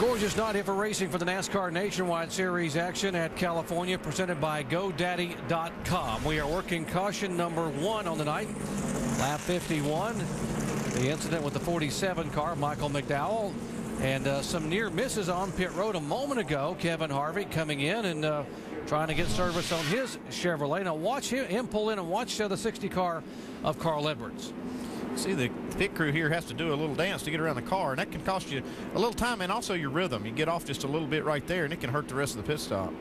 Gorgeous night here for racing for the NASCAR Nationwide Series action at California, presented by GoDaddy.com. We are working caution number 1 on the night, lap 51. The incident with the 47 car, Michael McDowell, and some near misses on pit road a moment ago. Kevin Harvick coming in and trying to get service on his Chevrolet. Now watch him pull in and watch the 60 car of Carl Edwards. See, the pit crew here has to do a little dance to get around the car, and that can cost you a little time and also your rhythm. You get off just a little bit right there, and it can hurt the rest of the pit stop.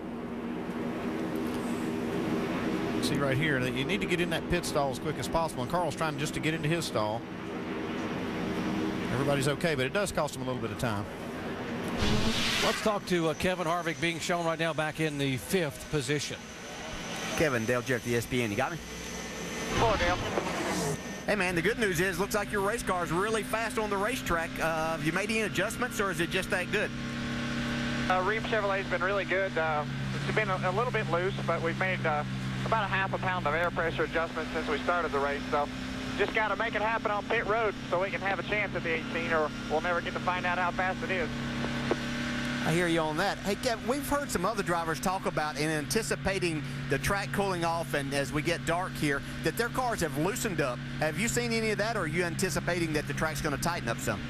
See right here, you need to get in that pit stall as quick as possible, and Carl's trying just to get into his stall. Everybody's okay, but it does cost him a little bit of time. Let's talk to Kevin Harvick, being shown right now back in the 5th position. Kevin, Dale Jarrett, the ESPN. You got me? Hello, Dale. Hey, man, the good news is looks like your race car is really fast on the racetrack. Have you made any adjustments, or is it just that good? Reeve Chevrolet's been really good. It's been a little bit loose, but we've made about a half a pound of air pressure adjustment since we started the race. So just got to make it happen on pit road so we can have a chance at the 18, or we'll never get to find out how fast it is. I hear you on that. Hey, Kevin, we've heard some other drivers talk about in anticipating the track cooling off and as we get dark here, that their cars have loosened up. Have you seen any of that, or are you anticipating that the track's going to tighten up some?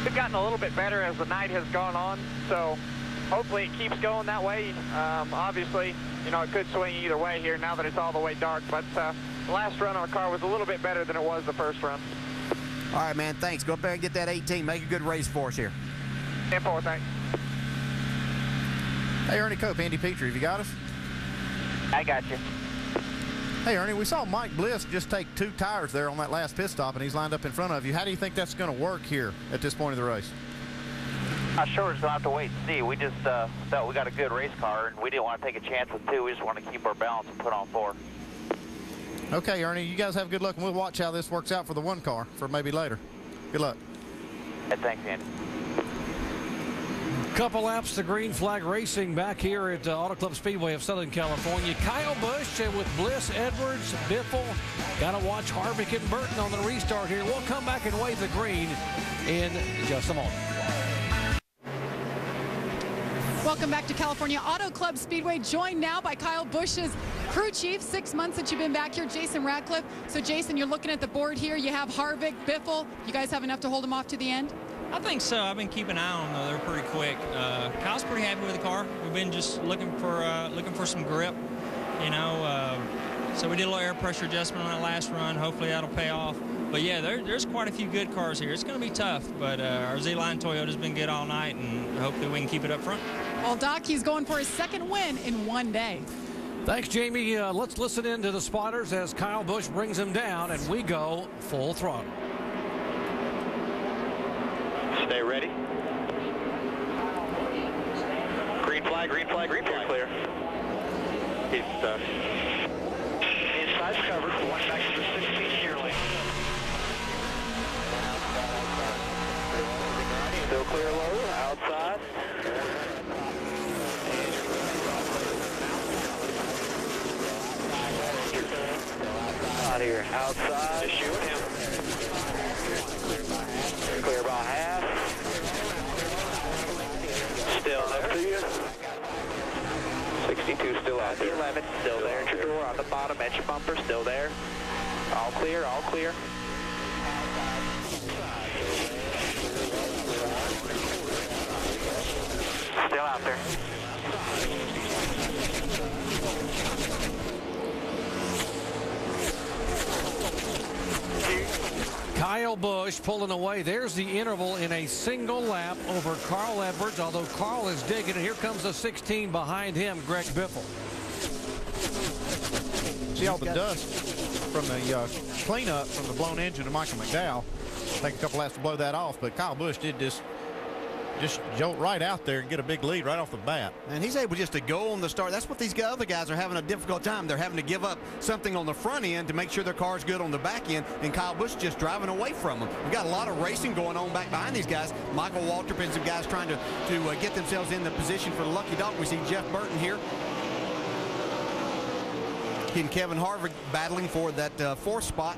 We've gotten a little bit better as the night has gone on, so hopefully it keeps going that way. Obviously, you know, it could swing either way here now that it's all the way dark, but the last run on our car was a little bit better than it was the first run. All right, man, thanks. Go up there and get that 18. Make a good race for us here. 10-4, thanks. Hey, Ernie Cope, Andy Petrie, have you got us? I got you. Hey, Ernie, we saw Mike Bliss just take 2 tires there on that last pit stop, and he's lined up in front of you. How do you think that's going to work here at this point of the race? Not sure. We're just going to have to wait and see. We just felt we got a good race car, and we didn't want to take a chance with 2. We just want to keep our balance and put on 4. Okay, Ernie, you guys have good luck, and we'll watch how this works out for the 1 car for maybe later. Good luck. Yeah, thanks, Andy. Couple laps to green flag racing back here at Auto Club Speedway of Southern California. Kyle Busch with Bliss, Edwards, Biffle. Got to watch Harvick and Burton on the restart here. We'll come back and wave the green in just a moment. Welcome back to California Auto Club Speedway, joined now by Kyle Busch's crew chief. 6 months since you've been back here, Jason Radcliffe. So, Jason, you're looking at the board here. You have Harvick, Biffle. You guys have enough to hold them off to the end? I think so. I've been keeping an eye on them, though. They're pretty quick. Kyle's pretty happy with the car. We've been just looking for some grip, you know. So we did a little air pressure adjustment on that last run. Hopefully that'll pay off. But yeah, there's quite a few good cars here. It's going to be tough, but our Z-Line Toyota's been good all night, and hopefully we can keep it up front. Well, Doc, he's going for his 2nd win in 1 day. Thanks, Jamie. Let's listen in to the spotters as Kyle Busch brings him down, and we go full throttle. Stay ready. Green flag, green flag, green flag. Clear. He's inside's covered. One back to the 16 year lane. Still clear low, outside. Out here, outside. Just shoot him. Clear about half. Still up to you. 62 still out there. 11 still there. Entry door on the bottom. Entry bumper still there. All clear, all clear. Still out there. Kyle Busch pulling away. There's the interval in a single lap over Carl Edwards, although Carl is digging, and here comes the 16 behind him, Greg Biffle. See all the dust from the cleanup from the blown engine of Michael McDowell. Take a couple laps to blow that off, but Kyle Busch did just jolt right out there and get a big lead right off the bat. And he's able just to go on the start. That's what these other guys are having a difficult time. They're having to give up something on the front end to make sure their car's good on the back end, and Kyle Busch just driving away from them. We've got a lot of racing going on back behind these guys. Michael Waltrip and some guys trying to get themselves in the position for the lucky dog. We see Jeff Burton here. He and Kevin Harvick battling for that 4th spot.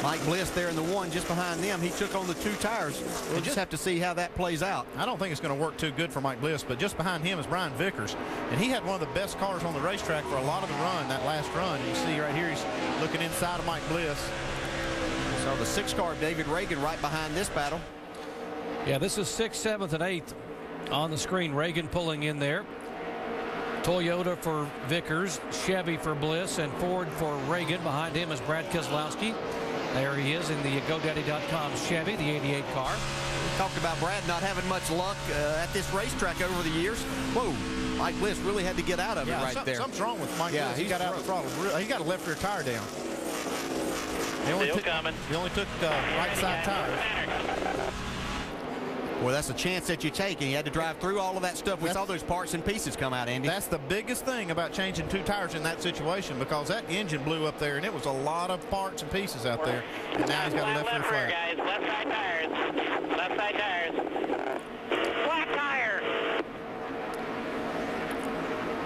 Mike Bliss there in the one just behind them. He took on the 2 tires. We'll just have to see how that plays out. I don't think it's going to work too good for Mike Bliss, but just behind him is Brian Vickers. And he had one of the best cars on the racetrack for a lot of the run, that last run. And you see right here, he's looking inside of Mike Bliss. So the 6 car of David Reagan right behind this battle. Yeah, this is 6th, 7th, and 8th on the screen. Reagan pulling in there. Toyota for Vickers, Chevy for Bliss, and Ford for Reagan. Behind him is Brad Keselowski. There he is in the GoDaddy.com Chevy, the 88 car. We talked about Brad not having much luck at this racetrack over the years. Whoa, Mike Bliss really had to get out of it right there. Something's wrong with Mike Bliss. He got out of the throttle. He got a left rear tire down. He only took right side tires. Well, that's a chance that you take, and you had to drive through all of that stuff. We saw those parts and pieces come out, Andy. That's the biggest thing about changing 2 tires in that situation, because that engine blew up there, and it was a lot of parts and pieces out there. And now he's got a left rear flat. Guys, left side tires. Left side tires. Flat tire.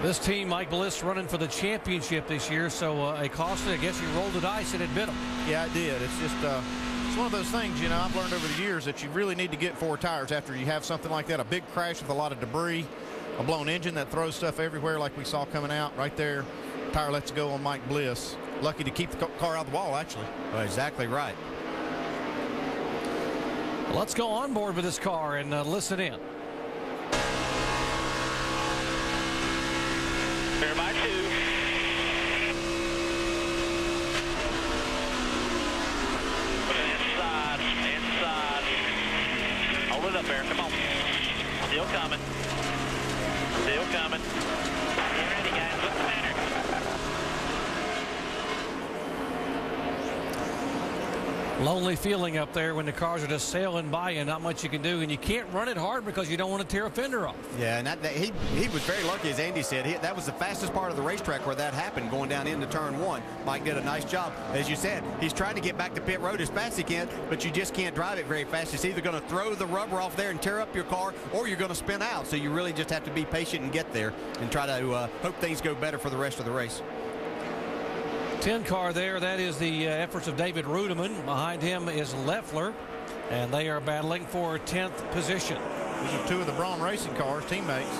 This team, Mike Bliss, running for the championship this year, so it cost it. I guess he rolled the dice and it bit him. Yeah, it did. It's just it's one of those things, you know, I've learned over the years that you really need to get 4 tires after you have something like that, a big crash with a lot of debris, a blown engine that throws stuff everywhere like we saw coming out right there. Tire lets go on Mike Bliss. Lucky to keep the car out of the wall, actually. Well, exactly right. Let's go on board with this car and listen in. Clear by 2. Hold it up there. Come on. Still coming. Still coming. Get ready, guys. What's the matter? Lonely feeling up there when the cars are just sailing by you, not much you can do, and you can't run it hard because you don't want to tear a fender off. Yeah, and he was very lucky, as Andy said. That was the fastest part of the racetrack where that happened, going down into turn 1. Mike did a nice job. As you said, he's trying to get back to pit road as fast as he can, but you just can't drive it very fast. It's either going to throw the rubber off there and tear up your car, or you're going to spin out. So you really just have to be patient and get there and try to hope things go better for the rest of the race. 10 car there, that is the efforts of David Rudeman. Behind him is Leffler, and they are battling for 10th position. These are 2 of the Braun Racing cars, teammates.